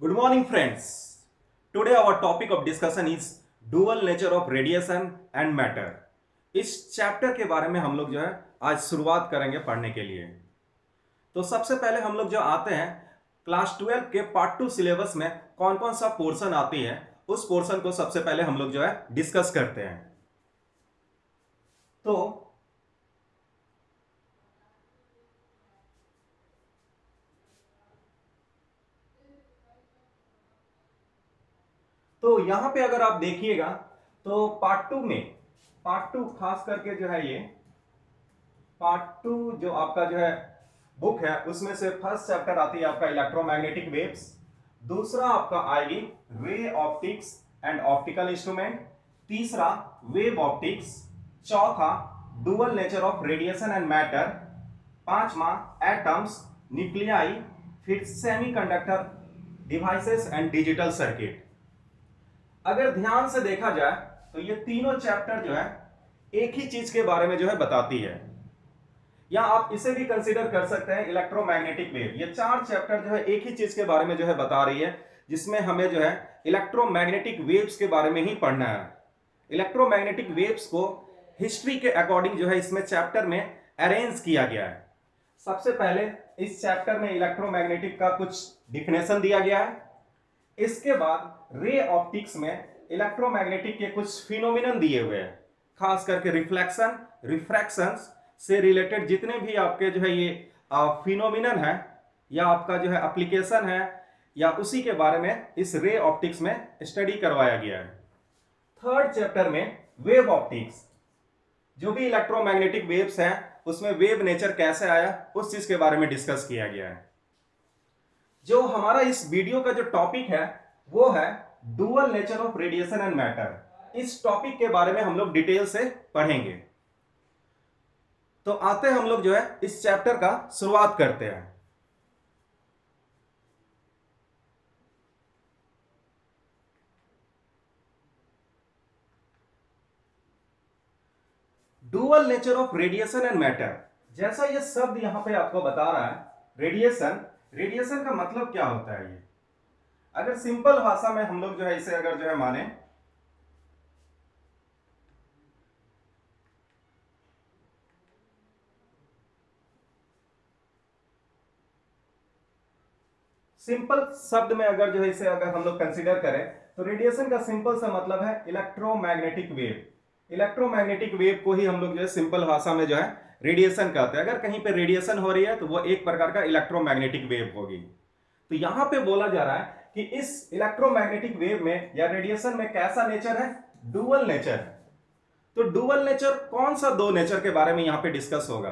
Good morning, friends. Today our topic of discussion is dual nature of radiation and matter. इस chapter के बारे में हम लोग जो है आज शुरुआत करेंगे पढ़ने के लिए। तो सबसे पहले हम लोग जो आते हैं क्लास 12 के पार्ट 2 सिलेबस में कौन कौन सा पोर्शन आती है उस पोर्शन को सबसे पहले हम लोग जो है डिस्कस करते हैं। तो यहां पे अगर आप देखिएगा तो पार्ट टू खास करके जो है ये पार्ट टू जो आपका जो है बुक है उसमें से फर्स्ट चैप्टर आती है आपका इलेक्ट्रोमैग्नेटिक वेव्स, दूसरा आपका आएगी ray optics and optical instrument, तीसरा वेव ऑप्टिक्स, चौथा dual nature of radiation and matter, पांचवा एटम्स, न्यूक्लियाई, फिर semiconductor devices and digital circuit. अगर ध्यान से देखा जाए तो ये तीनों चैप्टर जो है एक ही चीज के बारे में जो है बताती है, या आप इसे भी कंसीडर कर सकते हैं इलेक्ट्रोमैग्नेटिक वेव। ये चार चैप्टर जो है एक ही चीज के बारे में जो है बता रही है, जिसमें हमें जो है इलेक्ट्रोमैग्नेटिक वेव्स के बारे में ही पढ़ना है। इलेक्ट्रोमैग्नेटिक वेव्स को हिस्ट्री के अकॉर्डिंग जो है इसमें चैप्टर में अरेंज किया गया है। सबसे पहले इस चैप्टर में इलेक्ट्रोमैग्नेटिक का कुछ डिफिनेशन दिया गया है। इसके बाद रे ऑप्टिक्स में इलेक्ट्रोमैग्नेटिक के कुछ फिनोमिनन दिए हुए हैं, खास करके रिफ्लेक्शन, रिफ्रैक्शन से रिलेटेड जितने भी आपके जो है ये फिनोमिनन है या आपका जो है एप्लीकेशन है या उसी के बारे में इस रे ऑप्टिक्स में स्टडी करवाया गया है। थर्ड चैप्टर में वेव ऑप्टिक्स, जो भी इलेक्ट्रोमैग्नेटिक वेव्स हैं उसमें वेव नेचर कैसे आया उस चीज के बारे में डिस्कस किया गया है। जो हमारा इस वीडियो का जो टॉपिक है वो है dual nature of radiation and matter. इस टॉपिक के बारे में हम लोग डिटेल से पढ़ेंगे। तो आते हम लोग जो है इस चैप्टर का शुरुआत करते हैं। Dual nature of radiation and matter, जैसा ये शब्द यहां पे आपको बता रहा है रेडिएशन, रेडिएशन का मतलब क्या होता है ये? अगर सिंपल भाषा में हम लोग जो है इसे अगर जो है माने, सिंपल शब्द में अगर जो है इसे अगर हम लोग कंसीडर करें तो रेडिएशन का सिंपल सा मतलब है इलेक्ट्रोमैग्नेटिक वेव। इलेक्ट्रोमैग्नेटिक वेव को ही हम लोग जो है सिंपल भाषा में जो है रेडिएशन कहते हैं। अगर कहीं पे रेडिएशन हो रही है तो वो एक प्रकार का इलेक्ट्रोमैग्नेटिक वेव होगी। तो यहां पे बोला जा रहा है कि इस इलेक्ट्रोमैग्नेटिक वेव में या रेडिएशन में कैसा नेचर है? डुअल नेचर है। तो डुअल नेचर, कौन सा दो नेचर के बारे में यहां पे डिस्कस होगा?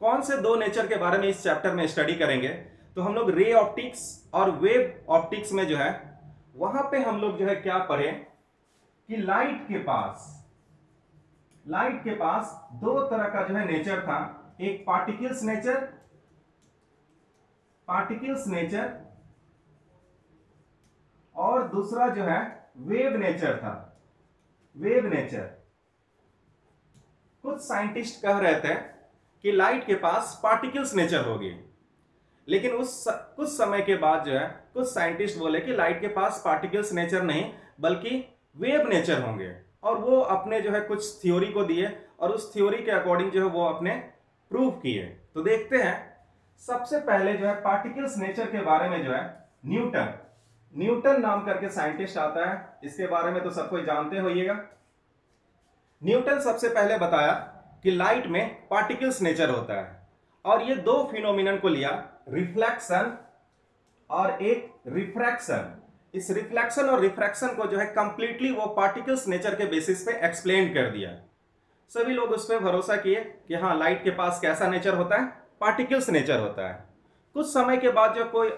कौन से दो नेचर के बारे में इस चैप्टर में स्टडी करेंगे? तो हम लोग रे ऑप्टिक्स और वेव ऑप्टिक्स में जो है वहां पे हम लोग जो है क्या पढ़े कि लाइट के पास दो तरह का जो है नेचर था। एक पार्टिकल्स नेचर और दूसरा जो है वेव नेचर था। वेव नेचर, कुछ साइंटिस्ट कह रहे थे कि लाइट के पास पार्टिकल्स नेचर होगी, लेकिन कुछ समय के बाद जो है कुछ साइंटिस्ट बोले कि लाइट के पास पार्टिकल्स नेचर नहीं बल्कि वेव नेचर होंगे, और वो अपने जो है कुछ थ्योरी को दिए और उस थ्योरी के अकॉर्डिंग जो है वो अपने प्रूव किए। तो देखते हैं, सबसे पहले जो है पार्टिकल्स नेचर के बारे में जो है न्यूटन नाम करके साइंटिस्ट आता है। इसके बारे में तो सब कोई जानते होइएगा। न्यूटन सबसे पहले बताया कि लाइट में पार्टिकल्स नेचर होता है, और ये दो फिनोमिनन को लिया, रिफ्लेक्शन और एक रिफ्रैक्शन। इस रिफ्लेक्शन और रिफ्रैक्शन को जो है कंप्लीटली वो पार्टिकल्स नेचर के बेसिस पे एक्सप्लेन कर दिया। सभी लोग उस पर भरोसा किए कि हाँ, लाइट के पास कैसा नेचर होता है? पार्टिकल्स नेचर होता है। कुछ समय के बाद जो कोई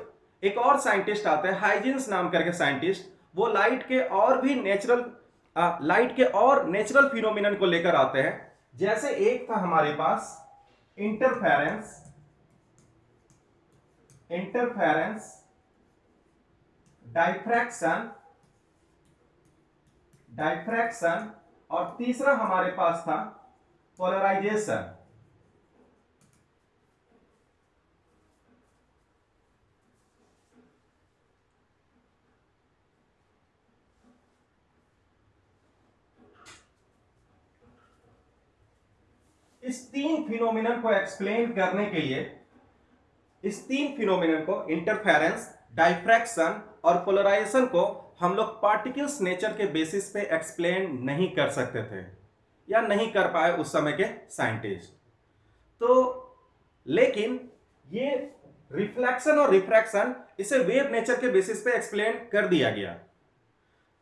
एक और साइंटिस्ट आते हैं, हाइजेंस नाम करके साइंटिस्ट, वो लाइट के और नेचुरल फिनोमिनन को लेकर आते हैं। जैसे एक था हमारे पास इंटरफेरेंस, डाइफ्रैक्शन और तीसरा हमारे पास था पोलराइजेशन। इस तीन फिनोमिनन को एक्सप्लेन करने के लिए, इस तीन फिनोमिनन को, इंटरफेरेंस, डाइफ्रैक्शन और पोलराइजेशन को, हम लोग पार्टिकल्स नेचर के बेसिस पे एक्सप्लेन नहीं कर सकते थे या नहीं कर पाए उस समय के साइंटिस्ट। तो लेकिन ये रिफ्लेक्शन और रिफ्रैक्शन, इसे वेव नेचर के बेसिस पे एक्सप्लेन कर दिया गया।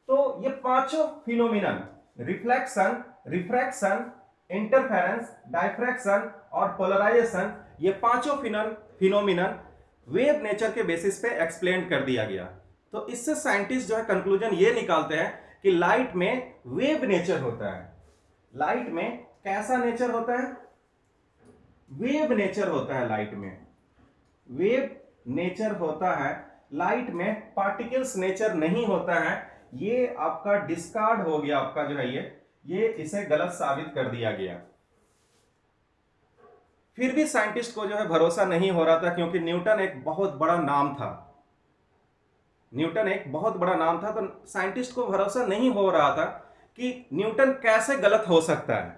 तो ये पांचों phenomenon, reflection, refraction, interference, diffraction और पोलराइजेशन, ये पांचों फिनोमिनन वेव नेचर के बेसिस पे एक्सप्लेन कर दिया गया। तो इससे साइंटिस्ट जो है कंक्लूजन ये निकालते हैं कि लाइट में वेव नेचर होता है। लाइट में कैसा नेचर होता है? वेव नेचर होता है। लाइट में वेव नेचर होता है। लाइट में पार्टिकल्स नेचर नहीं होता है। ये आपका डिस्कार्ड हो गया, आपका जो है ये इसे गलत साबित कर दिया गया। फिर भी साइंटिस्ट को जो है भरोसा नहीं हो रहा था, क्योंकि न्यूटन एक बहुत बड़ा नाम था। न्यूटन एक बहुत बड़ा नाम था, तो साइंटिस्ट को भरोसा नहीं हो रहा था कि न्यूटन कैसे गलत हो सकता है।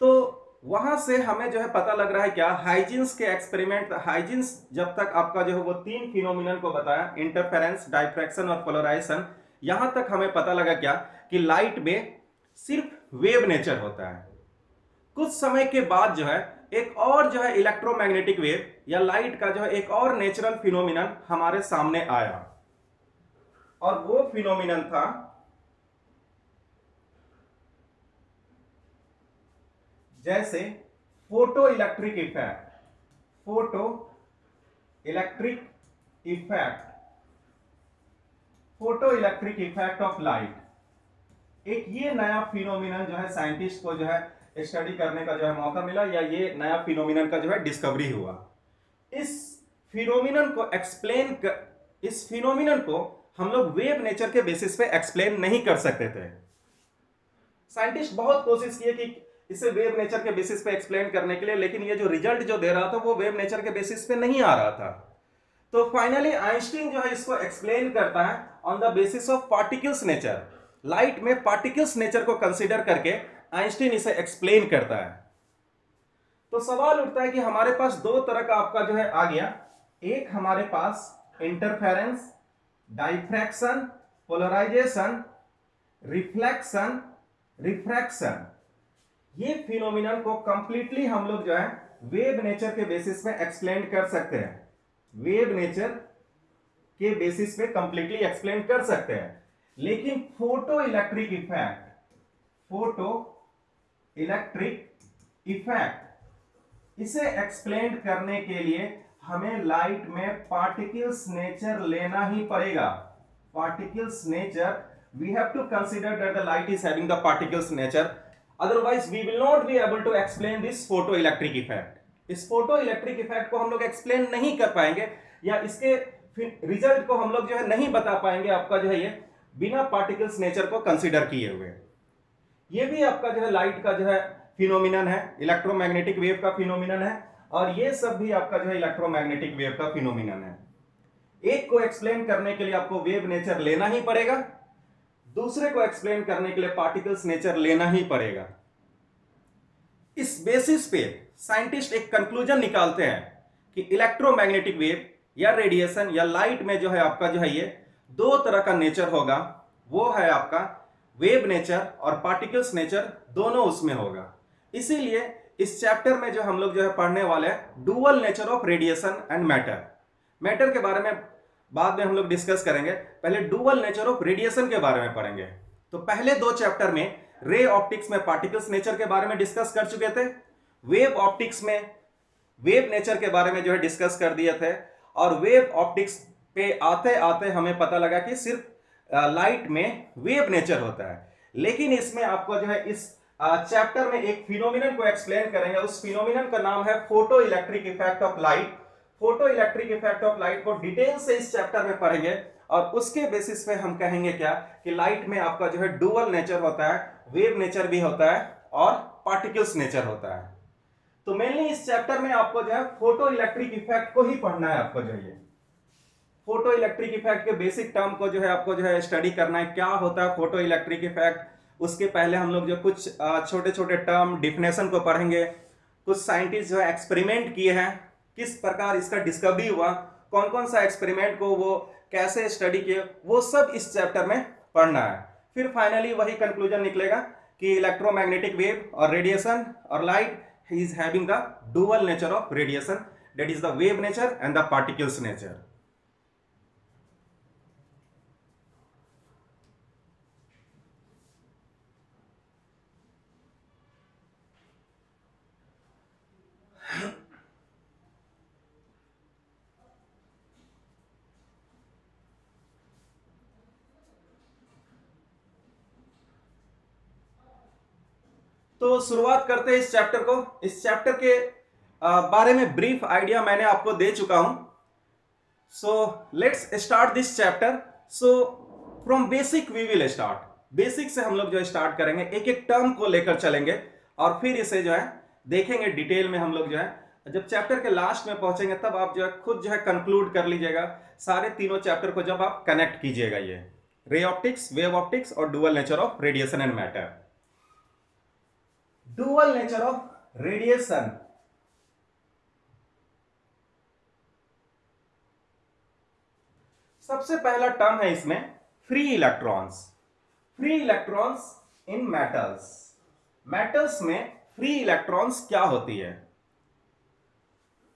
तो वहां से हमें जो है पता लग रहा है क्या, हाइजिन्स के एक्सपेरिमेंट, हाइजिन्स जब तक आपका जो है वो तीन फिनोमिनन को बताया, इंटरफेरेंस, डाइफ्रैक्शन और पोलराइजेशन, यहां तक हमें पता लगा क्या कि लाइट में सिर्फ वेव नेचर होता है। कुछ समय के बाद जो है एक और जो है इलेक्ट्रोमैग्नेटिक वेव या लाइट का जो है एक और नेचुरल फिनोमिनन हमारे सामने आया, और वो फिनोमिनन था जैसे photo electric effect. Photo electric effect, photo electric effect of light. एक ये नया फिनोमिनन जो है साइंटिस्ट को जो है स्टडी करने का जो है मौका मिला, या ये नया फिनोमिनन का जो है डिस्कवरी हुआ। इस फिनोमिनन को एक्सप्लेन इस फिनोमिनन को हम लोग वेव नेचर के बेसिस पे एक्सप्लेन नहीं कर सकते थे। साइंटिस्ट बहुत कोशिश किए कि इसे वेव नेचर के बेसिस पे एक्सप्लेन करने के लिए, लेकिन ये जो रिजल्ट जो दे रहा था वो वेव नेचर के बेसिस पे नहीं आ रहा था। तो फाइनली आइंस्टीन जो है इसको एक्सप्लेन करता है on the basis of particles nature. Light में पार्टिकल्स नेचर को कंसीडर करके आइंस्टीन इसे एक्सप्लेन करता है। तो सवाल उठता है कि हमारे पास दो तरह का आपका जो है आ गया, एक हमारे पास interference, diffraction, polarization, reflection, refraction, ये फिनोमिनन को कंप्लीटली हम लोग जो है वेव नेचर के बेसिस में एक्सप्लेन कर सकते हैं। वेव नेचर के बेसिस पे कंप्लीटली एक्सप्लेन कर सकते हैं। लेकिन photo electric effect, photo electric effect, इसे एक्सप्लेन करने के लिए हमें लाइट में पार्टिकल्स नेचर लेना ही पड़ेगा। Particles nature, we have to consider that the light is having the particles nature, otherwise we will not be able to explain this photoelectric effect. इस photoelectric effect को हम लोग एक्सप्लेन नहीं कर पाएंगे, या इसके रिजल्ट को हम लोग जो है नहीं बता पाएंगे आपका जो है ये बिना पार्टिकल्स नेचर को कंसीडर किए हुए। ये भी आपका जो है लाइट का जो है फिनोमिनन है, इलेक्ट्रोमैग्नेटिक वेव का फिनोमिनन है, और ये सब भी आपका जो है इलेक्ट्रोमैग्नेटिक वेव का फिनोमिनन है। एक को एक्सप्लेन करने के लिए आपको वेव नेचर लेना ही पड़ेगा, दूसरे को एक्सप्लेन करने के लिए पार्टिकल्स नेचर लेना ही पड़ेगा। इस बेसिस पे साइंटिस्ट एक कंक्लूजन निकालते हैं कि इलेक्ट्रोमैग्नेटिक वेव या रेडिएशन या लाइट में जो है आपका जो है ये दो तरह का नेचर होगा। वो है आपका वेव नेचर और पार्टिकल्स नेचर, दोनों उसमें होगा। इसीलिए इस चैप्टर में जो हम लोग जो है पढ़ने वाले हैं dual nature of radiation and matter. Matter के बारे में बाद में हम लोग डिस्कस करेंगे, पहले डुअल नेचर ऑफ रेडिएशन के बारे में पढ़ेंगे। तो पहले दो चैप्टर में रे ऑप्टिक्स में पार्टिकल्स नेचर के बारे में डिस्कस कर चुके थे, वेव ऑप्टिक्स में वेव नेचर के बारे में जो है डिस्कस कर दिए थे, और वेव ऑप्टिक्स पे आते आते हमें पता लगा कि सिर्फ लाइट में वेव नेचर होता है। लेकिन इसमें आपको जो है इस चैप्टर में एक फिनोमिनन को एक्सप्लेन करेंगे, उस फिनोमिनन का नाम है photo electric effect of light. Photo electric effect of light को डिटेल से इस चैप्टर में पढ़ेंगे, और उसके बेसिस पे हम कहेंगे क्या कि लाइट में आपका जो है डुअल नेचर होता है, वेव नेचर भी होता है और पार्टिकल्स नेचर होता है। तो मेनली इस चैप्टर में आपको जो है फोटो इलेक्ट्रिक इफेक्ट को ही पढ़ना है। आपको जो है फोटो इलेक्ट्रिक इफेक्ट के बेसिक टर्म को जो है आपको जो है स्टडी करना है। क्या होता है फोटो इलेक्ट्रिक इफेक्ट, उसके पहले हम लोग जो कुछ छोटे छोटे टर्म डिफिनेशन को पढ़ेंगे, कुछ साइंटिस्ट जो है एक्सपेरिमेंट किए हैं, किस प्रकार इसका डिस्कवरी हुआ, कौन कौन सा एक्सपेरिमेंट को वो कैसे स्टडी किए, वो सब इस चैप्टर में पढ़ना है। फिर फाइनली वही कंक्लूजन निकलेगा कि इलेक्ट्रोमैग्नेटिक वेव और रेडिएशन और light is having the dual nature of radiation, that is the wave nature and the particles nature. तो शुरुआत करते हैं इस चैप्टर को। इस चैप्टर के बारे में ब्रीफ आइडिया मैंने आपको दे चुका हूं। So let's start this chapter. So from basic we will start. Basic से हम लोग जो स्टार्ट करेंगे, एक एक टर्म को लेकर चलेंगे और फिर इसे जो है देखेंगे डिटेल में। हम लोग जो है जब चैप्टर के लास्ट में पहुंचेंगे तब आप जो है खुद जो है कंक्लूड कर लीजिएगा सारे तीनों चैप्टर को, जब आप कनेक्ट कीजिएगा ये रे ऑप्टिक्स, वेव ऑप्टिक्स और dual nature of radiation and matter. Dual nature of radiation. सबसे पहला टर्म है इसमें free electrons. Free electrons in metals. Metals में फ्री इलेक्ट्रॉन्स क्या होती है?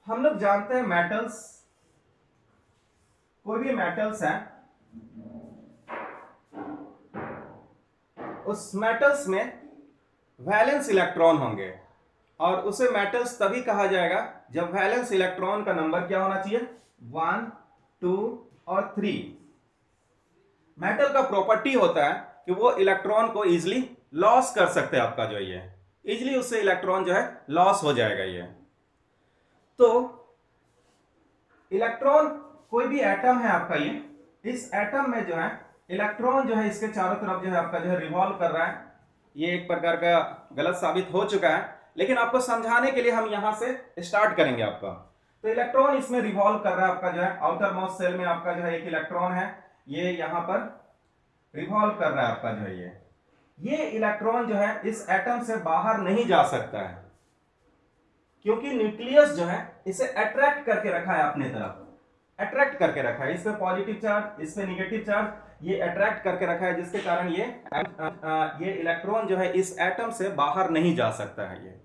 हम लोग जानते हैं मेटल्स, कोई भी मेटल्स है उस मेटल्स में वैलेंस इलेक्ट्रॉन होंगे और उसे मेटल्स तभी कहा जाएगा जब वैलेंस इलेक्ट्रॉन का नंबर क्या होना चाहिए? 1, 2 और 3। मेटल का प्रॉपर्टी होता है कि वो इलेक्ट्रॉन को इजीली लॉस कर सकते हैं। आपका जो ये इजीली उससे इलेक्ट्रॉन जो है लॉस हो जाएगा ये। तो इलेक्ट्रॉन, कोई भी एटम है आपका ये, इस एटम में जो है इलेक्ट्रॉन जो है इसके चारों तरफ जो है आपका जो है रिवॉल्व कर रहा है। ये एक प्रकार का गलत साबित हो चुका है, लेकिन आपको समझाने के लिए हम यहां से स्टार्ट करेंगे आपका। तो इलेक्ट्रॉन इसमें रिवॉल्व कर रहा है आपका जो है आउटर मोस्ट सेल में। आपका जो है एक इलेक्ट्रॉन है, ये यहां पर रिवॉल्व कर रहा है आपका जो है ये इलेक्ट्रॉन जो है इस एटम से बाहर नहीं जा सकता है, क्योंकि न्यूक्लियस जो है इसे अट्रैक्ट करके रखा है अपने तरफ, अट्रैक्ट करके रखा है। इस पे पॉजिटिव चार्ज, इस पे निगेटिव चार्ज, ये अट्रैक्ट करके रखा है, जिसके कारण ये इलेक्ट्रॉन जो है इस एटम से बाहर नहीं जा सकता है। ये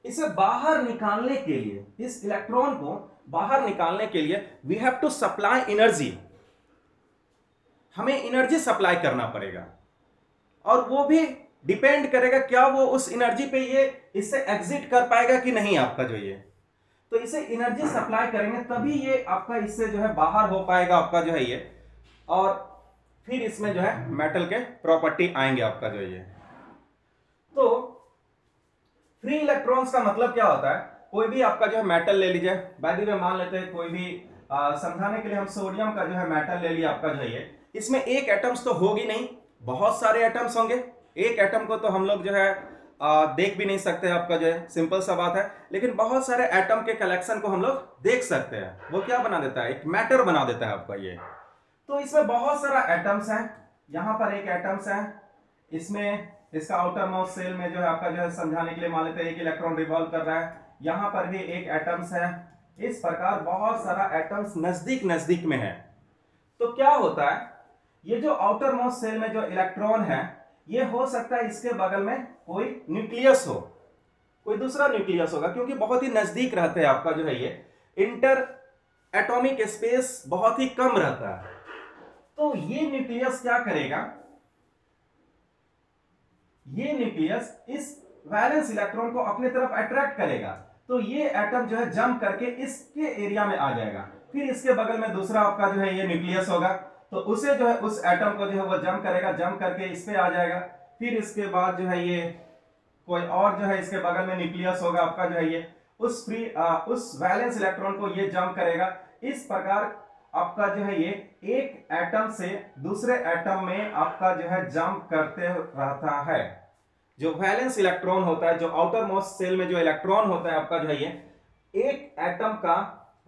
इसे बाहर निकालने के लिए, इस इलेक्ट्रॉन को बाहर निकालने के लिए we have to supply energy. हमें एनर्जी सप्लाई करना पड़ेगा और वो भी डिपेंड करेगा क्या वो उस एनर्जी पे ये इससे एग्जिट कर पाएगा कि नहीं आपका जो ये। तो इसे एनर्जी सप्लाई करेंगे तभी ये आपका इससे जो है बाहर हो पाएगा आपका जो है ये, और फिर इसमें जो है मेटल के प्रॉपर्टी आएंगे आपका जो ये। तो फ्री इलेक्ट्रॉन्स का मतलब क्या होता है? कोई भी आपका जो है मेटल ले लीजिए, बाय द वे मान लेते हैं कोई भी समझाने के लिए हम सोडियम का जो है मेटल ले लिया आपका जो है ये। इसमें एक एटम्स तो होगी नहीं, बहुत सारे एटम्स होंगे। एक एटम को तो हम लोग जो है देख भी नहीं सकते आपका जो है, सिंपल सा बात है, लेकिन बहुत सारे एटम के कलेक्शन को हम लोग देख सकते हैं। वो क्या बना देता है? एक मैटर बना देता है आपका ये। तो इसमें बहुत सारा एटम्स है। यहां पर एक एटम्स है, इसमें इसका आउटर मोस्ट सेल में जो है आपका जो है समझाने के लिए मान लेते हैं एक इलेक्ट्रॉन रिवॉल्व कर रहा है। यहां पर भी एक एटम्स है। इस प्रकार बहुत सारा एटम्स नजदीक नजदीक में है। तो क्या होता है, ये जो आउटर मोस्ट सेल में जो इलेक्ट्रॉन है, ये हो सकता है इसके बगल में कोई न्यूक्लियस हो, कोई दूसरा न्यूक्लियस होगा, क्योंकि बहुत ही नजदीक रहते हैं आपका जो है ये। इंटर एटॉमिक स्पेस बहुत ही कम रहता है। तो ये न्यूक्लियस क्या करेगा? ये न्यूक्लियस इस वैलेंस इलेक्ट्रॉन को अपने तरफ अट्रैक्ट करेगा। तो ये एटम जो है जंप करके इसके एरिया में आ जाएगा। फिर इसके बगल में दूसरा आपका जो है ये न्यूक्लियस होगा, तो उसे जो है उस एटम को जो है वो जंप करेगा, जंप करके इस पे आ जाएगा। फिर इसके बाद जो है ये कोई और जो है इसके बगल में न्यूक्लियस होगा आपका जो है ये, उस वैलेंस इलेक्ट्रॉन को ये जंप करेगा। इस प्रकार आपका जो है ये एक एटम से दूसरे एटम में आपका जो है जंप करते रहता है। जो वैलेंस इलेक्ट्रॉन होता है, जो आउटर मोस्ट सेल में जो इलेक्ट्रॉन होता है आपका जो है ये, एक एटम का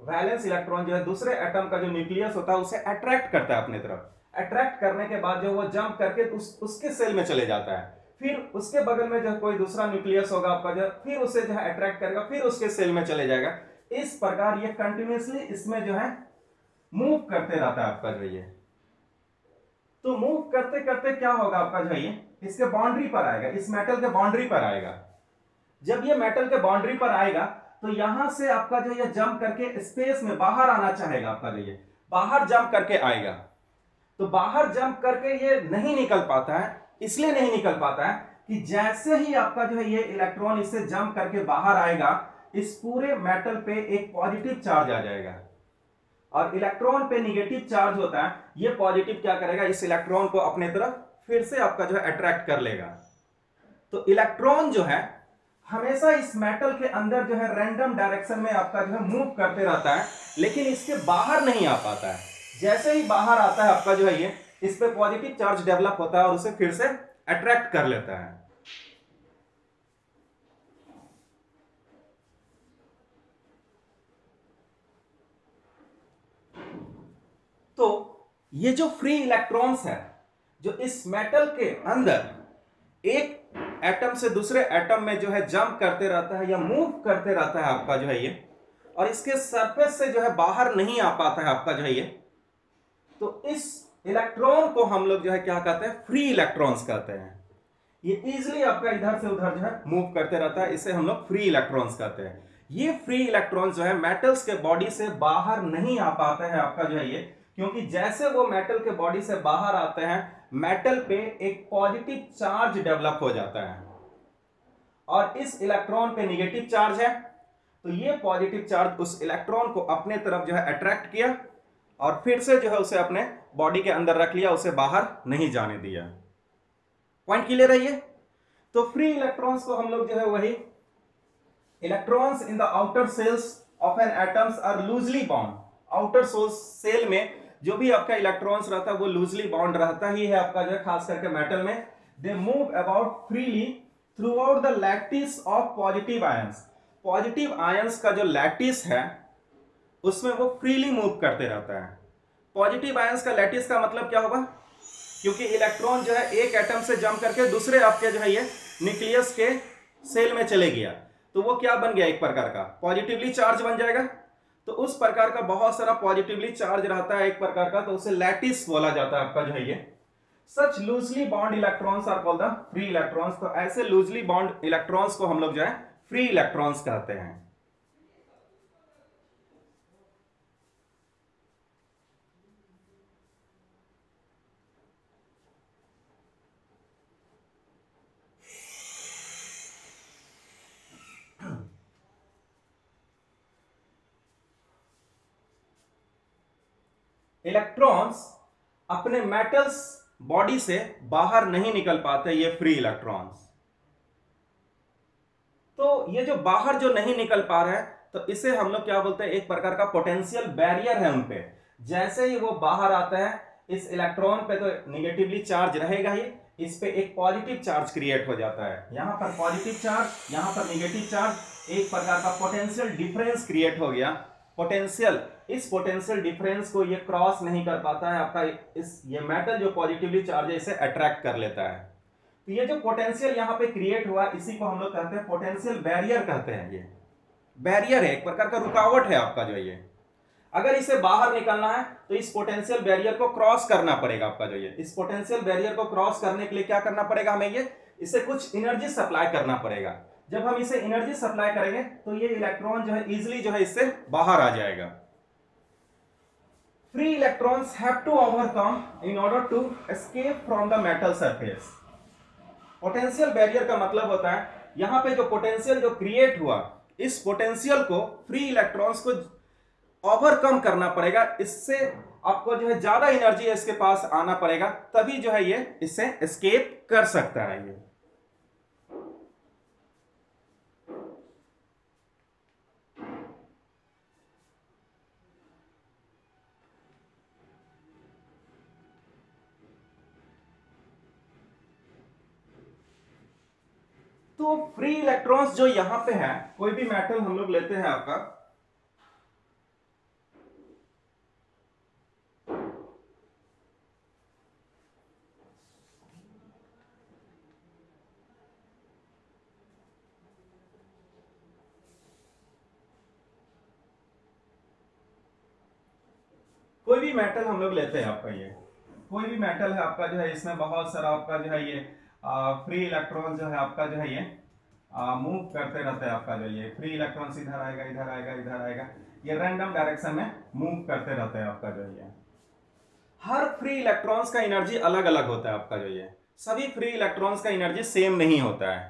वैलेंस इलेक्ट्रॉन जो है दूसरे एटम का जो न्यूक्लियस होता है उसे अट्रैक्ट करता है अपने तरफ। अट्रैक्ट करने के बाद जो वो जंप करके उसके सेल में चले जाता है, फिर उसके बगल में जो कोई दूसरा न्यूक्लियस होगा आपका जो फिर उसे जो है अट्रैक्ट करेगा, फिर उसके सेल में चले जाएगा। इस प्रकार ये कंटिन्यूअसली इसमें जो है मूव करते रहता है आपका जो ये। तो मूव करते करते क्या होगा आपका जो ये इसके बाउंड्री पर आएगा, इस मेटल के बाउंड्री पर आएगा। जब ये मेटल के बाउंड्री पर आएगा तो यहां से आपका जो ये जंप करके स्पेस में बाहर आना चाहेगा, आपका जो ये बाहर जंप करके आएगा। तो बाहर जंप करके ये नहीं निकल पाता है, इसलिए नहीं निकल पाता है कि जैसे ही आपका जो है ये इलेक्ट्रॉन इससे जंप करके बाहर आएगा, इस पूरे मेटल पे एक पॉजिटिव चार्ज आ जाएगा, और इलेक्ट्रॉन पे निगेटिव चार्ज होता है। ये पॉजिटिव क्या करेगा, इस इलेक्ट्रॉन को अपने तरफ फिर से आपका जो है अट्रैक्ट कर लेगा। तो इलेक्ट्रॉन जो है हमेशा इस मेटल के अंदर जो है रैंडम डायरेक्शन में आपका जो है मूव करते रहता है, लेकिन इसके बाहर नहीं आ पाता है। जैसे ही बाहर आता है आपका जो है ये इस पे पॉजिटिव चार्ज डेवलप होता है और उसे फिर से अट्रैक्ट कर लेता है। तो ये जो फ्री इलेक्ट्रॉन्स है जो इस मेटल के अंदर एक एटम से दूसरे एटम में जो है जंप करते रहता है या मूव करते रहता है आपका जो है ये, और इसके सरफेस से जो है बाहर नहीं आ पाता है आपका जो है ये, तो इस इलेक्ट्रॉन को हम लोग जो है क्या कहते हैं, फ्री इलेक्ट्रॉन्स कहते हैं। ये इजीली आपका इधर से उधर जो है मूव करते रहता है, इसे हम लोग फ्री इलेक्ट्रॉन्स कहते हैं। ये फ्री इलेक्ट्रॉन जो है मेटल्स के बॉडी से बाहर नहीं आ पाते हैं आपका जो है ये, क्योंकि जैसे वो मेटल के बॉडी से बाहर आते हैं मेटल पे एक पॉजिटिव चार्ज डेवलप हो जाता है, और इस इलेक्ट्रॉन पे निगेटिव चार्ज है। तो ये पॉजिटिव चार्ज उस इलेक्ट्रॉन को अपने तरफ जो है अट्रैक्ट किया और फिर से जो है उसे अपने बॉडी के अंदर रख लिया, उसे बाहर नहीं जाने दिया। पॉइंट क्लियर है ये? तो फ्री इलेक्ट्रॉन्स को हम लोग जो है वही electrons in the outer shells of an atoms are loosely bound. Outer shell में जो भी आपका इलेक्ट्रॉन्स रहता है वो लूजली बाउंड रहता ही है आपका जो है, खास करके मेटल में। They move about freely through out the lattice of positive ions. Positive ions का जो लैटिस है उसमें वो फ्रीली मूव करते रहता है। पॉजिटिव आयंस का लैटिस का मतलब क्या होगा, क्योंकि इलेक्ट्रॉन जो है एक एटम से जंप करके दूसरे आपके जो है ये न्यूक्लियस के सेल में चले गया, तो वो क्या बन गया, एक प्रकार का पॉजिटिवली चार्ज बन जाएगा। तो उस प्रकार का बहुत सारा पॉजिटिवली चार्ज रहता है एक प्रकार का, तो उसे लैटिस बोला जाता है आपका जो है ये। Such loosely bound electrons are called the free electrons. तो ऐसे लूजली बाउंड इलेक्ट्रॉन्स को हम लोग जो है फ्री इलेक्ट्रॉन्स कहते हैं। इलेक्ट्रॉन्स अपने मेटल्स बॉडी से बाहर नहीं निकल पाते, ये फ्री इलेक्ट्रॉन्स। तो ये जो बाहर जो नहीं निकल पा रहे हैं तो इसे हम लोग क्या बोलते हैं, एक प्रकार का पोटेंशियल बैरियर है उन पे। जैसे ही वो बाहर आता है इस इलेक्ट्रॉन पे तो निगेटिवली चार्ज रहेगा ही, इस पे एक पॉजिटिव चार्ज क्रिएट हो जाता है। यहां पर पॉजिटिव चार्ज, यहां पर निगेटिव चार्ज, एक प्रकार का पोटेंशियल डिफरेंस क्रिएट हो गया। पोटेंशियल, इस पोटेंशियल डिफरेंस को ये क्रॉस नहीं कर पाता है आपका ये मेटल जो पॉजिटिवली चार्ज है इसे अट्रैक्ट कर लेता है। तो ये जो पोटेंशियल यहाँ पे क्रिएट हुआ इसी को हम लोग कहते हैं पोटेंशियल बैरियर कहते हैं। ये बैरियर है, एक प्रकार का रुकावट है आपका जो ये। अगर इसे बाहर निकलना है तो इस पोटेंशियल बैरियर को क्रॉस करना पड़ेगा आपका जो ये। इस पोटेंशियल बैरियर को क्रॉस करने के लिए क्या करना पड़ेगा हमें, ये इसे कुछ एनर्जी सप्लाई करना पड़ेगा। जब हम इसे एनर्जी सप्लाई करेंगे तो ये इलेक्ट्रॉन जो है इजिली जो है इससे बाहर आ जाएगा। Free electrons have to overcome in order to escape from the metal surface. Potential barrier का मतलब होता है यहां पे जो पोटेंशियल जो क्रिएट हुआ, इस पोटेंशियल को फ्री इलेक्ट्रॉन्स को ओवरकम करना पड़ेगा। इससे आपको जो है ज्यादा एनर्जी इसके पास आना पड़ेगा, तभी जो है ये इससे एस्केप कर सकता है ये। तो फ्री इलेक्ट्रॉन्स जो यहां पे है, कोई भी मेटल हम लोग लेते हैं आपका, कोई भी मेटल हम लोग लेते हैं आपका, ये कोई भी मेटल है आपका जो है, इसमें बहुत सारा आपका जो है ये फ्री इलेक्ट्रॉन जो है आपका जो है ये मूव करते रहते हैं आपका जो ये फ्री इलेक्ट्रॉन्स इधर आएगा इधर आएगा इधर आएगा, ये रैंडम डायरेक्शन में मूव करते रहते हैं आपका जो ये। हर फ्री इलेक्ट्रॉन्स का एनर्जी अलग अलग होता है आपका जो ये, सभी फ्री इलेक्ट्रॉन्स का एनर्जी सेम नहीं होता है,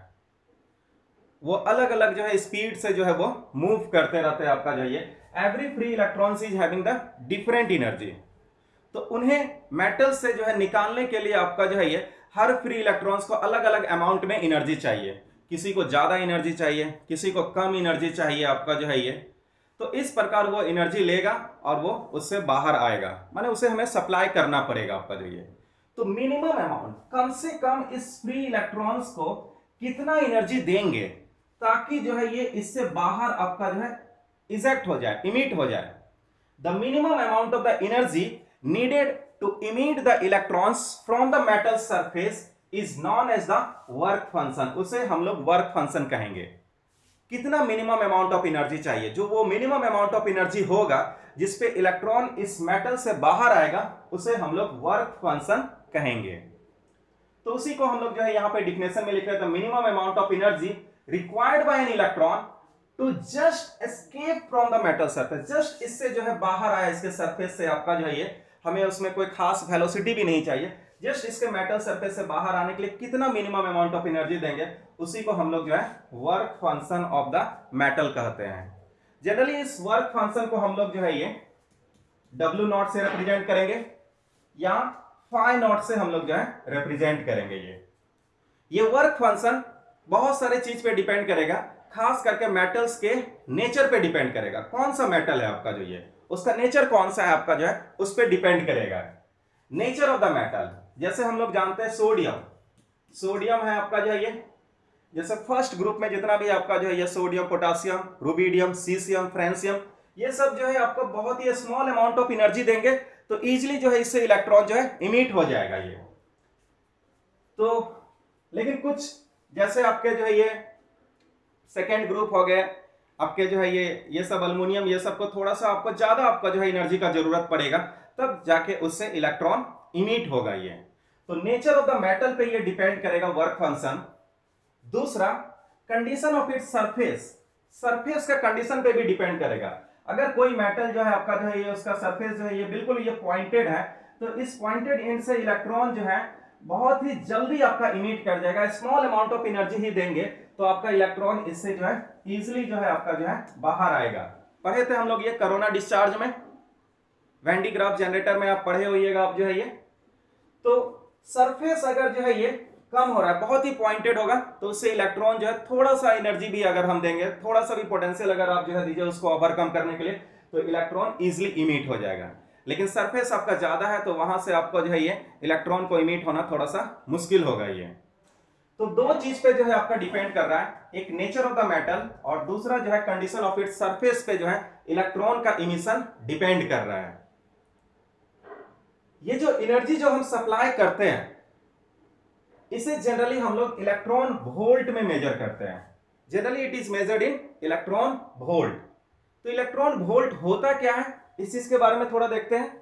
वो अलग अलग जो है स्पीड से जो है वो मूव करते रहते हैं आपका जो ये। Every free electrons is having the different energy, तो उन्हें मेटल से जो है निकालने के लिए आपका जो है ये हर फ्री इलेक्ट्रॉन्स को अलग अलग अमाउंट में एनर्जी चाहिए, किसी को ज्यादा एनर्जी चाहिए, किसी को कम एनर्जी चाहिए आपका जो है ये। तो इस प्रकार वो एनर्जी लेगा और वो उससे बाहर आएगा, माने उसे हमें सप्लाई करना पड़ेगा आपका जो ये। तो मिनिमम अमाउंट, कम से कम इस फ्री इलेक्ट्रॉन्स को कितना एनर्जी देंगे ताकि जो है ये इससे बाहर आपका जो है इजेक्ट हो जाए, इमिट हो जाए। The minimum amount of the energy needed to emit the electrons from the metal surface is known as the work function, उसे हम लोग वर्क फंक्शन कहेंगे। कितना मिनिमम अमाउंट ऑफ एनर्जी चाहिए, जो वो मिनिमम अमाउंट ऑफ एनर्जी होगा जिसपे इलेक्ट्रॉन इस मेटल से बाहर आएगा, उसे हम लोग वर्क फंक्शन कहेंगे। तो उसी को हम लोग जो है यहां पे डिफिनेशन में लिख रहे थे, minimum amount of energy required by an electron to just escape from the metal surface, just इससे जो है बाहर आया इसके सरफेस से आपका जो है ये, हमें उसमें कोई खास वेलोसिटी भी नहीं चाहिए, जस्ट इसके मेटल सरफेस से बाहर आने के लिए कितना मिनिमम अमाउंट ऑफ एनर्जी देंगे, उसी को हम लोग जो है work function of the metal कहते हैं। जनरली इस वर्क फंक्शन को हम लोग जो है ये W0 से रिप्रेजेंट करेंगे या φ0 से हम लोग जो है रिप्रेजेंट करेंगे। ये वर्क फंक्शन बहुत सारे चीज पे डिपेंड करेगा, खास करके मेटल्स के नेचर पे डिपेंड करेगा। कौन सा मेटल है आपका जो ये, उसका नेचर कौन सा है आपका जो है उस पर डिपेंड करेगा। नेचर ऑफ द मेटल, जैसे हम लोग जानते हैं सोडियम, सोडियम है आपका जो है ये, जैसे फर्स्ट ग्रुप में जितना भी आपका जो है ये sodium, potassium, rubidium, caesium, francium, ये सब जो है आपको बहुत ही स्मॉल अमाउंट ऑफ एनर्जी देंगे तो इजीली जो है इससे इलेक्ट्रॉन जो है इमिट हो जाएगा ये। तो लेकिन कुछ जैसे आपके जो है ये सेकेंड ग्रुप हो गए आपके जो है ये सब अल्युमिनियम, ये सब को थोड़ा सा आपको ज्यादा आपका जो है एनर्जी का जरूरत पड़ेगा, तब जाके उससे इलेक्ट्रॉन इमिट होगा ये। तो नेचर ऑफ द मेटल पे ये डिपेंड करेगा वर्क फंक्शन। दूसरा, condition of its surface, surface का कंडीशन पे भी डिपेंड करेगा। अगर कोई मेटल जो है आपका जो है ये उसका सरफेस जो है ये बिल्कुल ये पॉइंटेड है, तो इस पॉइंटेड एंड से इलेक्ट्रॉन जो है बहुत ही जल्दी आपका इमिट कर जाएगा, स्मॉल अमाउंट ऑफ एनर्जी ही देंगे तो आपका इलेक्ट्रॉन इससे जो है इजीली जो है आपका जो है बाहर आएगा। पढ़े थे हम लोग ये कोरोना डिस्चार्ज में, वैन डी ग्राफ जनरेटर में आप पढ़े होइएगा आप जो है ये। तो सरफेस अगर जो है ये कम हो रहा है, बहुत ही पॉइंटेड होगा, तो उससे इलेक्ट्रॉन जो है थोड़ा सा एनर्जी भी अगर हम देंगे, थोड़ा सा भी पोटेंशियल अगर आप जो है दीजिए उसको ओवरकम करने के लिए, तो इलेक्ट्रॉन इजिली इमिट हो जाएगा। लेकिन सरफेस आपका ज्यादा है तो वहां से आपको जो है ये इलेक्ट्रॉन को इमिट होना थोड़ा सा मुश्किल होगा ये। तो दो चीज पे जो है आपका डिपेंड कर रहा है, एक नेचर ऑफ द मेटल और दूसरा जो है कंडीशन ऑफ इट्स सरफेस पे जो है इलेक्ट्रॉन का इमिशन डिपेंड कर रहा है। ये जो एनर्जी जो हम सप्लाई करते हैं इसे जनरली हम लोग इलेक्ट्रॉन वोल्ट में मेजर करते हैं। Generally it is measured in electron volt. तो इलेक्ट्रॉन वोल्ट होता क्या है, इस चीज के बारे में थोड़ा देखते हैं।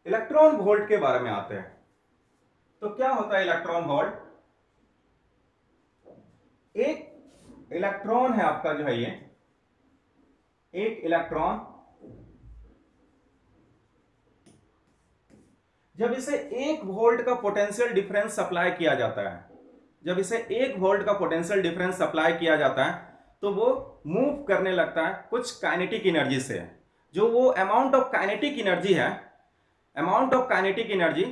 इलेक्ट्रॉन वोल्ट के बारे में आते हैं। तो क्या होता है इलेक्ट्रॉन वोल्ट? एक इलेक्ट्रॉन है आपका जो है ये, एक इलेक्ट्रॉन जब इसे 1 वोल्ट का पोटेंशियल डिफरेंस सप्लाई किया जाता है, जब इसे 1 वोल्ट का पोटेंशियल डिफरेंस सप्लाई किया जाता है तो वो मूव करने लगता है कुछ काइनेटिक एनर्जी से। जो वो अमाउंट ऑफ काइनेटिक एनर्जी है, अमाउंट ऑफ काइनेटिक एनर्जी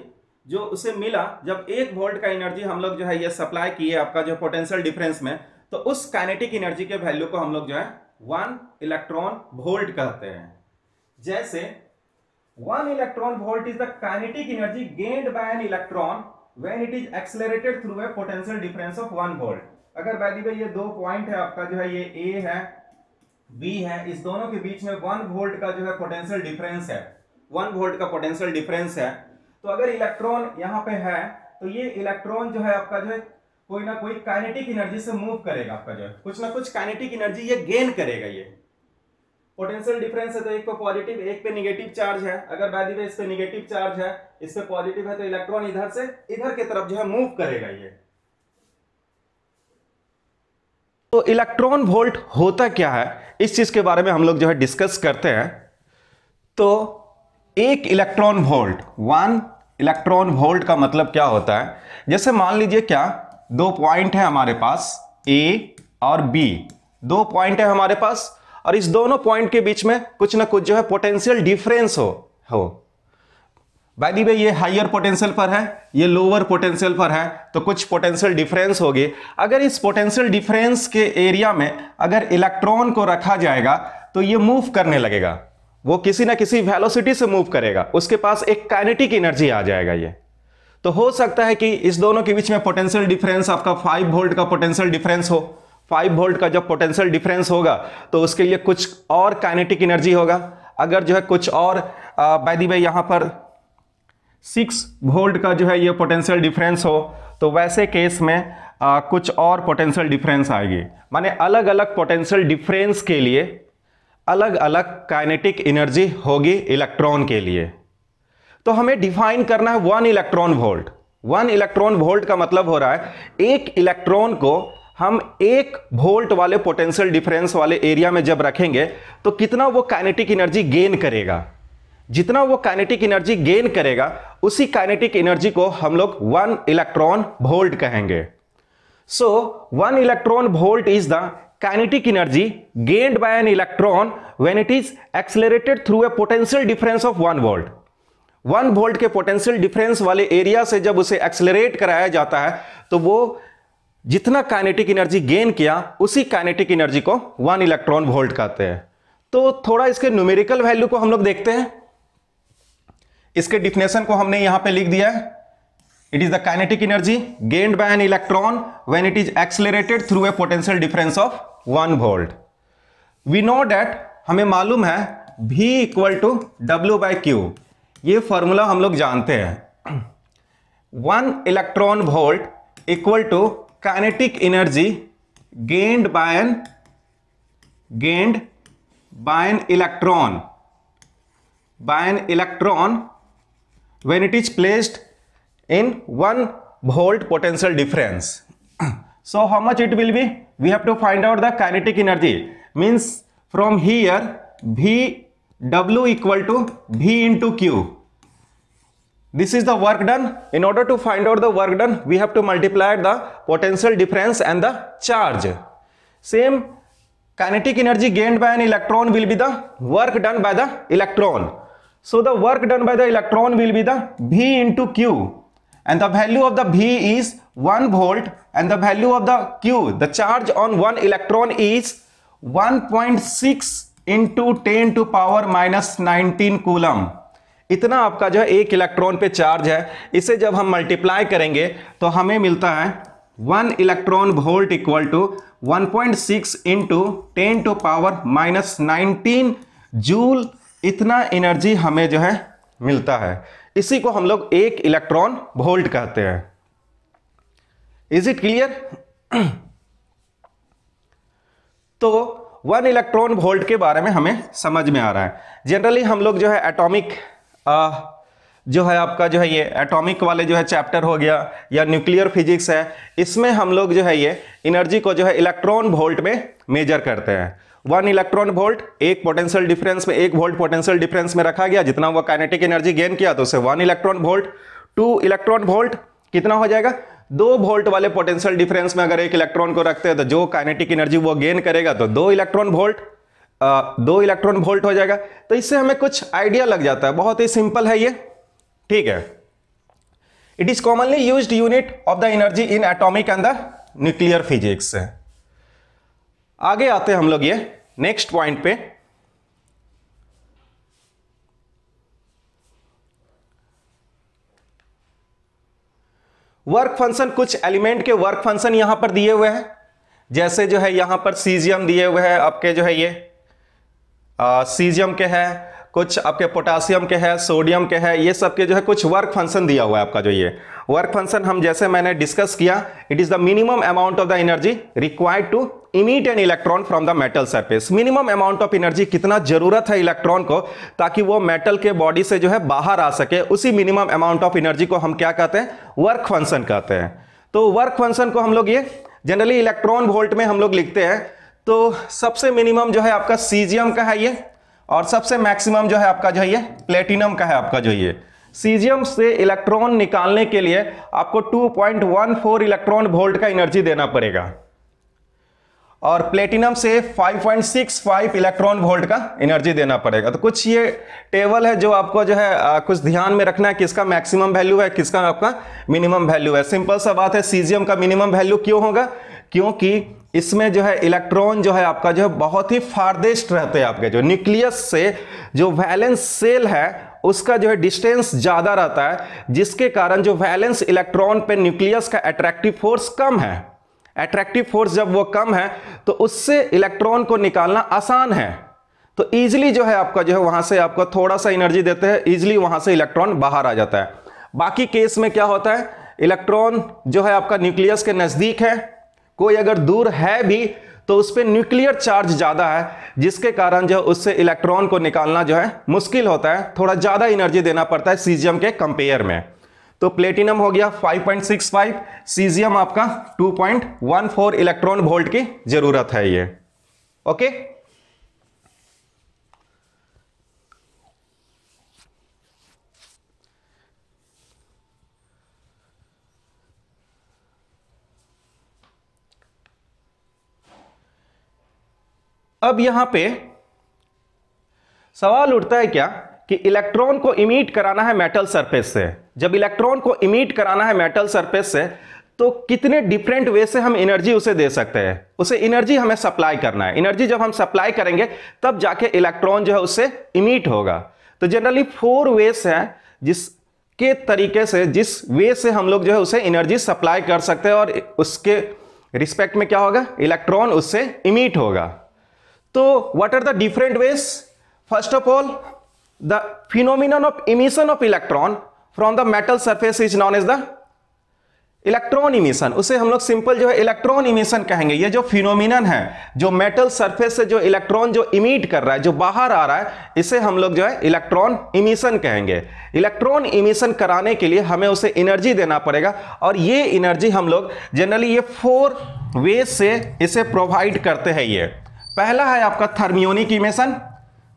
जो उसे मिला जब 1 वोल्ट का एनर्जी हम लोग जो है ये सप्लाई किए आपका जो पोटेंशियल डिफरेंस में, तो उस काइनेटिक एनर्जी के वैल्यू को हम लोग जो है 1 इलेक्ट्रॉन वोल्ट कहते हैं। जैसे 1 electron volt is the kinetic energy gained by an electron when it is accelerated through a potential difference of 1 volt. अगर बाय द वे ये 2 पॉइंट है आपका जो है ये ए है V है, इस दोनों के बीच में 1 वोल्ट का जो है पोटेंशियल डिफरेंस है, 1 वोल्ट का पोटेंशियल डिफरेंस है। तो अगर इलेक्ट्रॉन यहाँ पे है तो ये इलेक्ट्रॉन जो है आपका जो है कोई ना कोई काइनेटिक एनर्जी से मूव करेगा, आपका जो है कुछ ना कुछ काइनेटिक एनर्जी ये गेन करेगा। ये पोटेंशियल डिफरेंस है तो एक पे पॉजिटिव एक पे निगेटिव चार्ज है, अगर बाय द वे इस पे निगेटिव चार्ज है इस पे पॉजिटिव है तो इलेक्ट्रॉन इधर से इधर की तरफ जो है मूव करेगा ये। तो इलेक्ट्रॉन वोल्ट होता क्या है इस चीज के बारे में हम लोग जो है डिस्कस करते हैं। तो एक इलेक्ट्रॉन वोल्ट, 1 इलेक्ट्रॉन वोल्ट का मतलब क्या होता है, जैसे मान लीजिए क्या 2 पॉइंट है हमारे पास A और B, 2 पॉइंट है हमारे पास और इस दोनों पॉइंट के बीच में कुछ ना कुछ जो है पोटेंशियल डिफरेंस हो। बाय द वे ये हायर पोटेंशियल पर है, ये लोअर पोटेंशियल पर है, तो कुछ पोटेंशियल डिफरेंस होगी। अगर इस पोटेंशियल डिफरेंस के एरिया में अगर इलेक्ट्रॉन को रखा जाएगा तो ये मूव करने लगेगा, वो किसी ना किसी वेलोसिटी से मूव करेगा, उसके पास एक काइनेटिक एनर्जी आ जाएगा ये। तो हो सकता है कि इस दोनों के बीच में पोटेंशियल डिफरेंस आपका 5 वोल्ट का पोटेंशियल डिफरेंस हो। 5 वोल्ट का जब पोटेंशियल डिफरेंस होगा तो उसके लिए कुछ और काइनेटिक एनर्जी होगा। अगर जो है कुछ और बाय द वे यहां पर 6 वोल्ट का जो है ये पोटेंशियल डिफरेंस हो तो वैसे केस में कुछ और पोटेंशियल डिफरेंस आएगी। माने अलग अलग पोटेंशियल डिफरेंस के लिए अलग अलग काइनेटिक एनर्जी होगी इलेक्ट्रॉन के लिए। तो हमें डिफाइन करना है 1 इलेक्ट्रॉन वोल्ट। 1 इलेक्ट्रॉन वोल्ट का मतलब हो रहा है एक इलेक्ट्रॉन को हम 1 वोल्ट वाले पोटेंशियल डिफरेंस वाले एरिया में जब रखेंगे तो कितना वो काइनेटिक एनर्जी गेन करेगा। जितना वो काइनेटिक एनर्जी गेन करेगा उसी काइनेटिक एनर्जी को हम लोग 1 इलेक्ट्रॉन वोल्ट कहेंगे। सो 1 electron volt is the kinetic energy gained by an electron when it is accelerated through a potential difference of 1 volt। 1 volt के पोटेंशियल डिफरेंस वाले एरिया से जब उसे एक्सेलरेट कराया जाता है तो वो जितना काइनेटिक एनर्जी गेन किया उसी काइनेटिक एनर्जी को 1 इलेक्ट्रॉन वोल्ट कहते हैं। तो थोड़ा इसके न्यूमेरिकल वैल्यू को हम लोग देखते हैं। इसके डिफिनेशन को हमने यहां पे लिख दिया है। It is the kinetic energy gained by an electron when it is accelerated through a potential difference of 1 volt। We know that हमें मालूम है V equal to W by Q, ये फॉर्मूला हम लोग जानते हैं। 1 electron volt equal to kinetic energy gained by an electron when it is placed in 1 volt potential difference। So how much it will be? We have to find out the kinetic energy, means from here V W equal to V into Q। This is the work done। In order to find out the work done we have to multiply the potential difference and the charge। Same kinetic energy gained by an electron will be the work done by the electron। So the work done by the electron will be the V into Q, and the value of the V is 1 volt and the value of the Q, the charge on 1 electron is 1.6 into 10 to power minus 19 coulomb. इतना आपका जो है एक electron पे charge है। इसे जब हम मल्टीप्लाई करेंगे तो हमें मिलता है 1 electron volt equal to 1.6 into 10 to power minus 19 joule. इतना एनर्जी हमें जो है मिलता है। इसी को हम लोग एक इलेक्ट्रॉन वोल्ट कहते हैं। Is it clear? तो 1 इलेक्ट्रॉन वोल्ट के बारे में हमें समझ में आ रहा है। जनरली हम लोग जो है एटॉमिक जो है आपका जो है ये एटॉमिक वाले जो है चैप्टर हो गया या न्यूक्लियर फिजिक्स है, इसमें हम लोग जो है ये एनर्जी को जो है इलेक्ट्रॉन वोल्ट में मेजर करते हैं। 1 इलेक्ट्रॉन वोल्ट एक पोटेंशियल डिफरेंस में 1 वोल्ट पोटेंशियल डिफरेंस में रखा गया, जितना वो काइनेटिक एनर्जी गेन किया तो उसे 1 इलेक्ट्रॉन वोल्ट। 2 इलेक्ट्रॉन वोल्ट कितना हो जाएगा? 2 वोल्ट वाले पोटेंशियल डिफरेंस में अगर एक इलेक्ट्रॉन को रखते हैं तो जो काइनेटिक एनर्जी वो गेन करेगा तो 2 इलेक्ट्रॉन वोल्ट हो जाएगा। तो इससे हमें कुछ आइडिया लग जाता है, बहुत ही सिंपल है ये, ठीक है। It is commonly used unit of the energy in atomic and the nuclear physics. आगे आते हैं हम लोग ये नेक्स्ट पॉइंट पे। वर्क फंक्शन, कुछ एलिमेंट के वर्क फंक्शन यहां पर दिए हुए हैं। जैसे जो है यहां पर सीजियम दिए हुए हैं आपके जो है ये सीजियम के है, कुछ आपके पोटासियम के है, सोडियम के है, ये सब के जो है कुछ वर्क फंक्शन दिया हुआ है आपका। जो ये वर्क फंक्शन हम जैसे मैंने डिस्कस किया, it is the minimum amount of the energy required to emit an electron from the metal surface. Minimum amount of energy, कितना जरूरत है इलेक्ट्रॉन को ताकि वो मेटल के बॉडी से जो है बाहर आ सके, उसी मिनिमम अमाउंट ऑफ एनर्जी को हम क्या कहते हैं, वर्क फंक्शन कहते हैं। तो वर्क फंक्शन को हम लोग ये जनरली इलेक्ट्रॉन वोल्ट में हम लोग लिखते हैं। तो सबसे मिनिमम जो है आपका सीजियम का है ये, और सबसे मैक्सिमम जो है आपका जो है ये प्लेटिनम का है आपका। जो ये सीजियम से इलेक्ट्रॉन निकालने के लिए आपको 2.14 इलेक्ट्रॉन वोल्ट का एनर्जी देना पड़ेगा, और प्लेटिनम से 5.65 इलेक्ट्रॉन वोल्ट का एनर्जी देना पड़ेगा। तो कुछ ये टेबल है जो आपको जो है कुछ ध्यान में रखना है, किसका मैक्सिमम वैल्यू है, किसका आपका मिनिमम वैल्यू है। सिंपल सा बात है, सीजियम का मिनिमम वैल्यू क्यों होगा, क्योंकि इसमें जो है इलेक्ट्रॉन जो है आपका जो है बहुत ही फारदेस्ट रहते हैं आपके। जो न्यूक्लियस से जो वैलेंस सेल है उसका जो है डिस्टेंस ज्यादा रहता है, जिसके कारण जो वैलेंस इलेक्ट्रॉन पे न्यूक्लियस का अट्रैक्टिव फोर्स कम है। अट्रैक्टिव फोर्स जब वो कम है तो उससे इलेक्ट्रॉन को निकालना आसान है। तो इजीली जो है आपका जो है वहां से आपको थोड़ा सा एनर्जी देते हैं, इजीली वहां से इलेक्ट्रॉन बाहर आ जाता है। बाकी केस में क्या होता है, इलेक्ट्रॉन जो है आपका न्यूक्लियस के नजदीक है, कोई अगर दूर है भी तो उस पर न्यूक्लियर चार्ज ज्यादा है, जिसके कारण जो उससे इलेक्ट्रॉन को निकालना जो है मुश्किल होता है, थोड़ा ज्यादा एनर्जी देना पड़ता है सीजियम के कंपेयर में। तो प्लेटिनम हो गया 5.65, सीजियम आपका 2.14 इलेक्ट्रॉन वोल्ट की जरूरत है ये। ओके, अब यहां पे सवाल उठता है क्या कि इलेक्ट्रॉन को इमिट कराना है मेटल सरफेस से। जब इलेक्ट्रॉन को इमिट कराना है मेटल सरफेस से तो कितने डिफरेंट वे से हम एनर्जी उसे दे सकते हैं, उसे एनर्जी हमें सप्लाई करना है। एनर्जी जब हम सप्लाई करेंगे तब जाके इलेक्ट्रॉन जो है उससे इमिट होगा। तो जनरली 4 वेस हैं जिसके तरीके से, जिस वे से हम लोग जो है उसे एनर्जी सप्लाई कर सकते हैं, और उसके रिस्पेक्ट में क्या होगा, इलेक्ट्रॉन उससे इमिट होगा। तो what are the different ways? First of all, the phenomenon of emission of electron from the metal surface is known as the electron emission. उसे हम लोग सिंपल जो है इलेक्ट्रॉन इमिशन कहेंगे। ये जो फिनोमिनन है, जो मेटल सरफेस से जो इलेक्ट्रॉन जो इमिट कर रहा है, जो बाहर आ रहा है, इसे हम लोग जो है इलेक्ट्रॉन इमिशन कहेंगे। इलेक्ट्रॉन इमिशन कराने के लिए हमें उसे एनर्जी देना पड़ेगा, और ये एनर्जी हम लोग जनरली ये 4 वे से इसे प्रोवाइड करते हैं। ये पहला है आपका थर्मियोनिक इमिशन।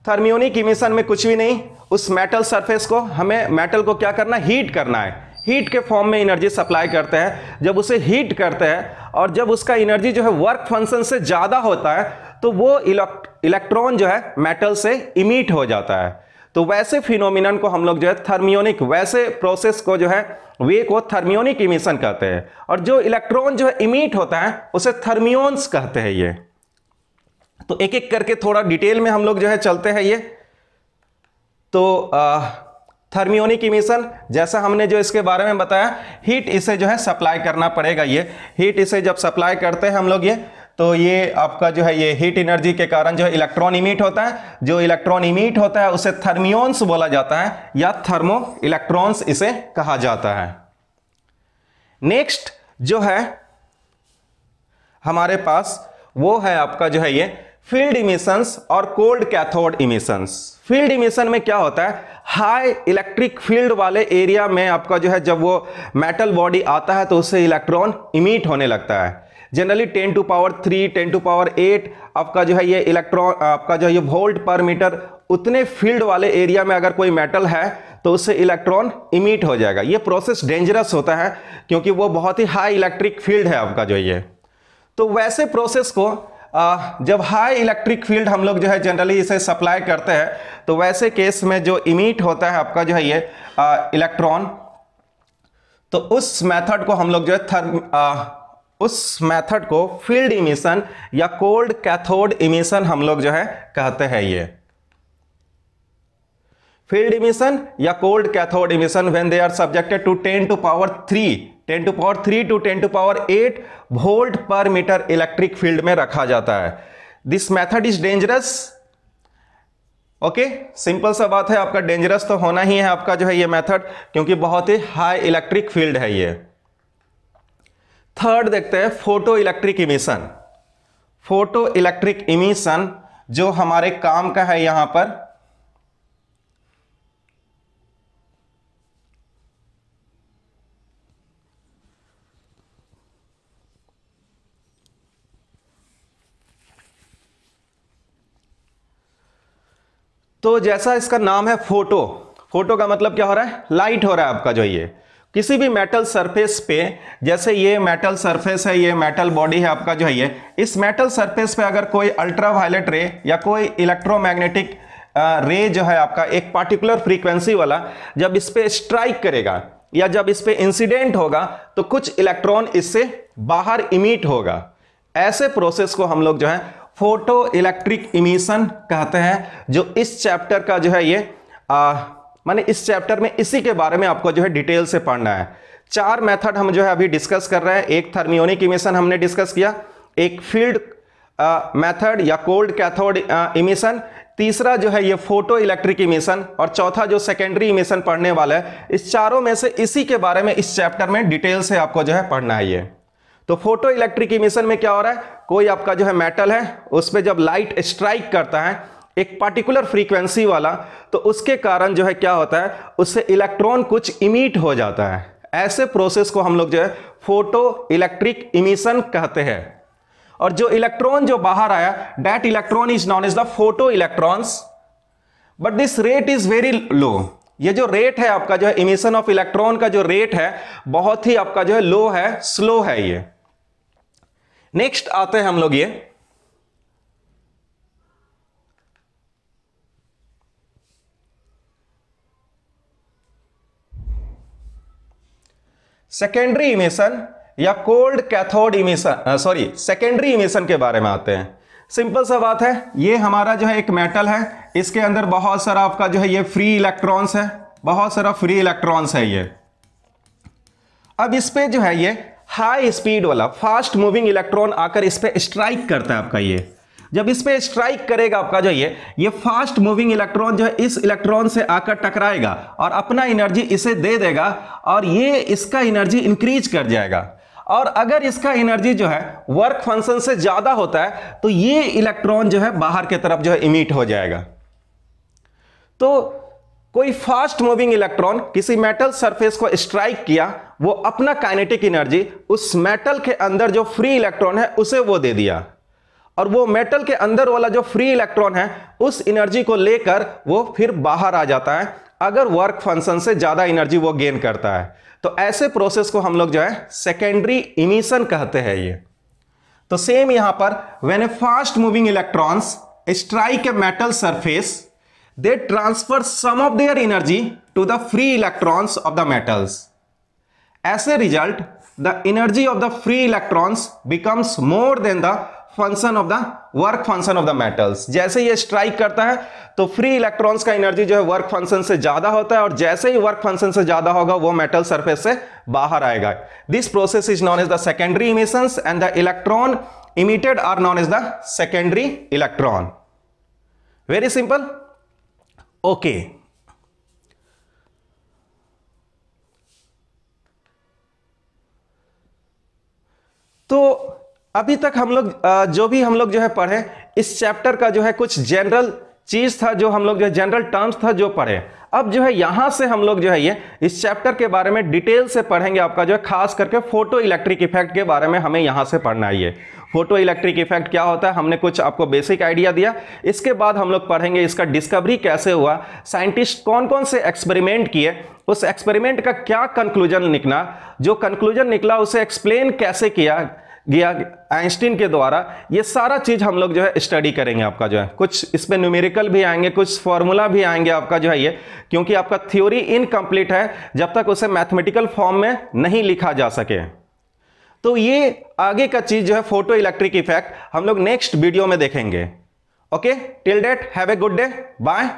थर्मियोनिक इमिशन में कुछ भी नहीं, उस मेटल सरफेस को हमें मेटल को क्या करना है, हीट करना है। हीट के फॉर्म में एनर्जी सप्लाई करते हैं। जब उसे हीट करते हैं और जब उसका एनर्जी जो है वर्क फंक्शन से ज्यादा होता है तो वो इलेक्ट्रॉन जो है मेटल से इमिट हो जाता है। तो वैसे फिनोमिनन को हम लोग जो है थर्मियोनिक, वैसे प्रोसेस को जो है वे को थर्मियोनिक इमिशन कहते हैं। और जो इलेक्ट्रॉन जो है इमिट होता है उसे थर्मियोन्स कहते हैं। ये तो एक एक करके थोड़ा डिटेल में हम लोग जो है चलते हैं। ये तो थर्मियोनिक इमिशन, जैसा हमने जो इसके बारे में बताया, हीट इसे जो है सप्लाई करना पड़ेगा। ये हीट इसे जब सप्लाई करते हैं हम लोग ये, तो ये आपका जो है ये हीट एनर्जी के कारण जो है इलेक्ट्रॉन इमिट होता है। जो इलेक्ट्रॉन इमिट होता है उसे थर्मियोन्स बोला जाता है, या थर्मो इलेक्ट्रॉन्स इसे कहा जाता है। नेक्स्ट जो है हमारे पास वो है आपका जो है ये फील्ड इमिशंस और cold cathode emissions. Field emission में क्या होता है, हाई इलेक्ट्रिक फील्ड वाले एरिया में आपका जो है जब वो मेटल बॉडी आता है तो उससे इलेक्ट्रॉन इमिट होने लगता है। Generally 10 to power 3, 10 to power 8 आपका जो है ये इलेक्ट्रॉन, आपका जो है ये वोल्ट पर मीटर, उतने फील्ड वाले एरिया में अगर कोई मेटल है तो उससे इलेक्ट्रॉन इमिट हो जाएगा। ये प्रोसेस डेंजरस होता है क्योंकि वो बहुत ही हाई इलेक्ट्रिक फील्ड है आपका जो ये। तो वैसे प्रोसेस को जब हाई इलेक्ट्रिक फील्ड हम लोग जो है जनरली इसे सप्लाई करते हैं, तो वैसे केस में जो इमिट होता है आपका जो है ये इलेक्ट्रॉन, तो उस मेथड को हम लोग जो है उस मेथड को फील्ड इमिशन या कोल्ड कैथोड इमिशन हम लोग जो है कहते हैं। ये फील्ड इमिशन या cold cathode emission when they are subjected to 10 to power 3 to 10 to power 8 volt per metre electric field में रखा जाता है। This method is dangerous okay, simple सा बात है, आपका डेंजरस तो होना ही है आपका जो है ये मेथड, क्योंकि बहुत ही हाई इलेक्ट्रिक फील्ड है ये। थर्ड देखते हैं photo electric emission. Photo electric emission जो हमारे काम का है यहां पर, तो जैसा इसका नाम है फोटो, फोटो का मतलब क्या हो रहा है, लाइट हो रहा है आपका जो ये किसी भी मेटल सरफेस पे, जैसे ये मेटल सरफेस है, ये मेटल बॉडी है आपका जो है ये, इस मेटल सरफेस पे अगर कोई अल्ट्रावायलेट रे या कोई इलेक्ट्रोमैग्नेटिक रे जो है आपका एक पार्टिकुलर फ्रीक्वेंसी वाला जब इस पे स्ट्राइक करेगा या जब इस पे इंसिडेंट होगा तो कुछ इलेक्ट्रॉन इससे बाहर इमिट होगा। ऐसे प्रोसेस को हम लोग जो है फोटो इलेक्ट्रिक इमिशन कहते हैं, जो इस चैप्टर का जो है ये माने इस चैप्टर में इसी के बारे में आपको जो है डिटेल से पढ़ना है। 4 मेथड हम जो है अभी डिस्कस कर रहे हैं। एक थर्मियोनिक इमिशन हमने डिस्कस किया, एक फील्ड मेथड या कोल्ड कैथोड इमिशन, तीसरा जो है ये फोटो इलेक्ट्रिक इमिशन, और चौथा जो सेकेंडरी इमिशन पढ़ने वाला है। इस चारों में से इसी के बारे में इस चैप्टर में डिटेल से आपको जो है पढ़ना है ये। तो फोटो इलेक्ट्रिक इमिशन में क्या हो रहा है, कोई आपका जो है मेटल है उस पर जब लाइट स्ट्राइक करता है एक पार्टिकुलर फ्रीक्वेंसी वाला, तो उसके कारण जो है क्या होता है, उससे इलेक्ट्रॉन कुछ इमिट हो जाता है। ऐसे प्रोसेस को हम लोग जो है फोटो इलेक्ट्रिक इमिशन कहते हैं। और जो इलेक्ट्रॉन जो बाहर आया, that electron is known as the photo electrons, but this rate is very low. ये जो रेट है आपका जो है इमिशन ऑफ इलेक्ट्रॉन का जो रेट है बहुत ही आपका जो है लो है, स्लो है ये। नेक्स्ट आते हैं हम लोग ये सेकेंडरी इमिशन या cold cathode emission, secondary emission के बारे में आते हैं। सिंपल सा बात है, ये हमारा जो है एक मेटल है, इसके अंदर बहुत सारा आपका जो है ये फ्री इलेक्ट्रॉन्स है, बहुत सारा फ्री इलेक्ट्रॉन्स है ये। अब इस पे जो है ये हाई स्पीड वाला फास्ट मूविंग इलेक्ट्रॉन आकर इस पे स्ट्राइक करता है आपका ये। जब इस पे स्ट्राइक करेगा आपका जो ये फास्ट मूविंग इलेक्ट्रॉन जो है इस इलेक्ट्रॉन से आकर टकराएगा और अपना एनर्जी इसे दे देगा, और ये इसका एनर्जी इंक्रीज कर जाएगा। और अगर इसका एनर्जी जो है वर्क फंक्शन से ज्यादा होता है तो ये इलेक्ट्रॉन जो है बाहर की तरफ जो है इमिट हो जाएगा। तो कोई फास्ट मूविंग इलेक्ट्रॉन किसी मेटल सरफेस को स्ट्राइक किया, वो अपना काइनेटिक एनर्जी उस मेटल के अंदर जो फ्री इलेक्ट्रॉन है उसे वो दे दिया, और वो मेटल के अंदर वाला जो फ्री इलेक्ट्रॉन है उस एनर्जी को लेकर वो फिर बाहर आ जाता है अगर वर्क फंक्शन से ज्यादा एनर्जी वो गेन करता है। तो ऐसे प्रोसेस को हम लोग जो है सेकेंडरी इमिशन कहते हैं ये। तो सेम यहां पर when A fast moving electrons strike a metal surface, they transfer some of their energy to the free electrons of the metals. As a result, the energy of the free electrons becomes more than the function of the work function of the metals. जैसे ये strike करता है तो free electrons का energy जो है work function से ज्यादा होता है, और जैसे ही वर्क फंक्शन से ज्यादा होगा वो मेटल सरफेस से बाहर आएगा। This process is known as the secondary emissions and the electron emitted are known as the secondary electron. Very simple. Okay, तो अभी तक हम लोग जो भी हम लोग जो है पढ़े, इस चैप्टर का जो है कुछ जनरल चीज था, जो हम लोग जो है जनरल टर्म्स था जो पढ़े। अब जो है यहां से हम लोग जो है ये इस चैप्टर के बारे में डिटेल से पढ़ेंगे। आपका जो है खास करके फोटो इलेक्ट्रिक इफेक्ट के बारे में हमें यहां से पढ़ना है। ये फोटो इलेक्ट्रिक इफेक्ट क्या होता है, हमने कुछ आपको बेसिक आइडिया दिया। इसके बाद हम लोग पढ़ेंगे इसका डिस्कवरी कैसे हुआ, साइंटिस्ट कौन कौन से एक्सपेरिमेंट किए, उस एक्सपेरिमेंट का क्या कंक्लूजन निकला, जो कंक्लूजन निकला उसे एक्सप्लेन कैसे किया गया आइंस्टीन के द्वारा। ये सारा चीज हम लोग जो है स्टडी करेंगे। आपका जो है कुछ इस पे न्यूमेरिकल भी आएंगे, कुछ फॉर्मूला भी आएंगे आपका जो है ये, क्योंकि आपका थ्योरी इनकम्प्लीट है जब तक उसे मैथमेटिकल फॉर्म में नहीं लिखा जा सके। तो ये आगे का चीज जो है फोटो इलेक्ट्रिक इफेक्ट हम लोग नेक्स्ट वीडियो में देखेंगे। Okay, till date have a good day, bye.